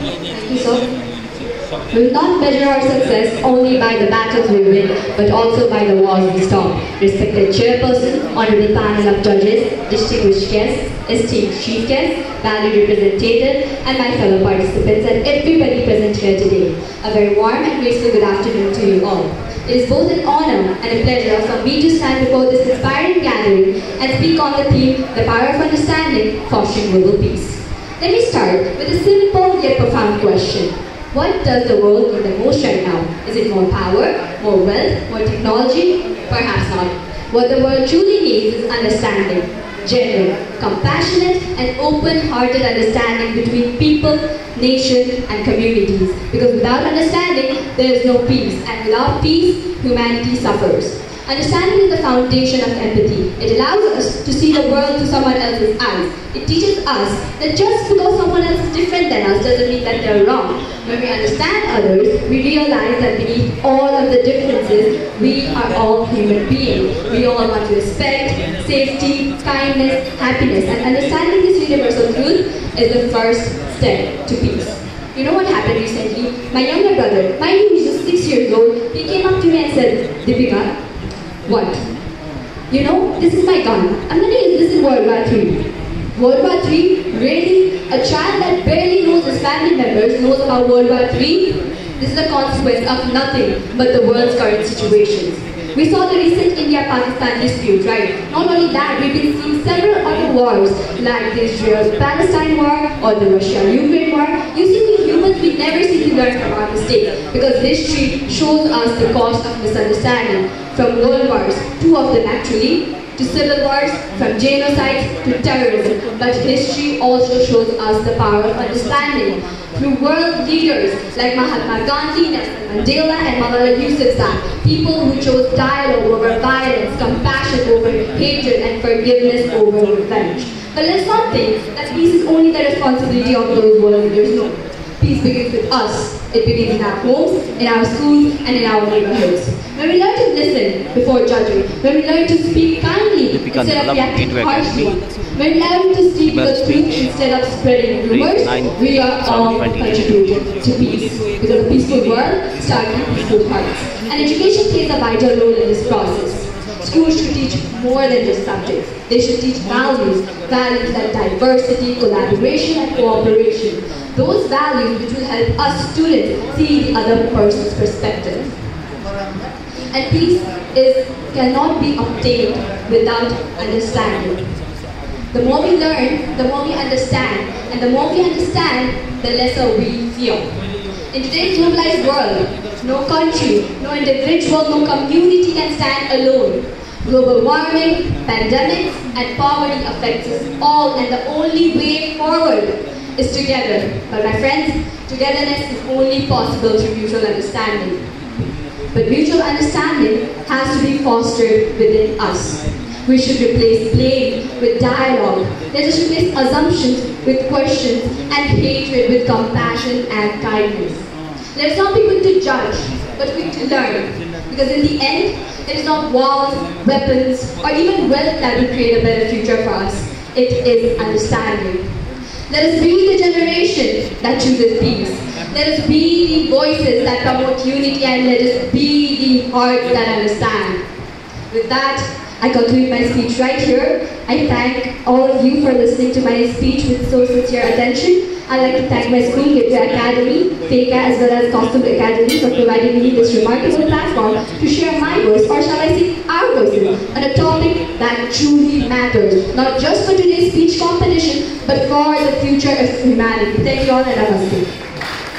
Thank you, sir. We will not measure our success only by the battles we win, but also by the wars we storm. Respected chairperson, honorable panel of judges, distinguished guests, esteemed chief guests, valued representative, and my fellow participants and everybody present here today. A very warm and graceful good afternoon to you all. It is both an honor and a pleasure for me to stand before this inspiring gathering and speak on the theme, The Power of Understanding, Fostering Global Peace. Let me start with a simple yet profound question. What does the world need the most right now? Is it more power, more wealth, more technology? Perhaps not. What the world truly needs is understanding, genuine, compassionate and open-hearted understanding between people, nations and communities. Because without understanding, there is no peace. And without peace, humanity suffers. Understanding is the foundation of empathy. It allows us to see the world through someone else's eyes. It teaches us that just because someone else is different than us doesn't mean that they're wrong. When we understand others, we realize that beneath all of the differences, we are all human beings. We all want respect, safety, kindness, happiness. And understanding this universal truth is the first step to peace. You know what happened recently? My younger brother, mind you, he's just 6 years old, he came up to me and said, Deepika, what? You know, this is my gun. I'm going to use this in World War III. World War III? Really? A child that barely knows his family members knows about World War III? This is a consequence of nothing but the world's current situations. We saw the recent India-Pakistan dispute, right? Not only that, we've been seeing several other wars like the Israel-Palestine war or the Russia-Ukraine war. You see, we humans, we never seem to learn from our mistakes because history shows us the cost of misunderstanding. From world wars, 2 of them actually, to civil wars, from genocides to terrorism. But history also shows us the power of understanding. Through world leaders like Mahatma Gandhi, Nelson Mandela and Malala Yousafzai, people who chose dialogue over violence, compassion over hatred and forgiveness over revenge. But let's not think that peace is only the responsibility of those world leaders. No. Peace begins with us. It begins in our homes, in our schools, and in our neighborhoods. When we learn to listen before judging, when we learn to speak kindly instead of reacting harshly, when we learn to speak the truth instead of spreading rumors, we are all contributing to peace. Because a peaceful world starts with peaceful hearts. And education plays a vital role in this process. Schools should teach more than just subjects. They should teach values like diversity, collaboration, and cooperation. Those values which will help us students see the other person's perspective. And peace cannot be obtained without understanding. The more we learn, the more we understand. And the more we understand, the lesser we fear. In today's globalized world, no country, no individual, no community can stand alone. Global warming, pandemics, and poverty affects us all, and the only way forward is together. But my friends, togetherness is only possible through mutual understanding. But mutual understanding has to be fostered within us. We should replace blame with dialogue. Let us replace assumptions with questions and hatred with compassion and kindness. Let us not be quick to judge, but quick to learn. Because in the end, it is not wars, weapons, or even wealth that will create a better future for us. It is understanding. Let us be the generation that chooses peace. Let us be the voices that promote unity, and let us be the heart that understand. With that, I conclude my speech right here. I thank all of you for listening to my speech with so sincere attention. I'd like to thank my school, Gateway Academy, FECA, as well as Costume Academy for providing me this remarkable platform to share my voice, or shall I say our voices, on a topic that truly matters, not just for today's speech competition, but for the future of humanity. Thank you all and namaste.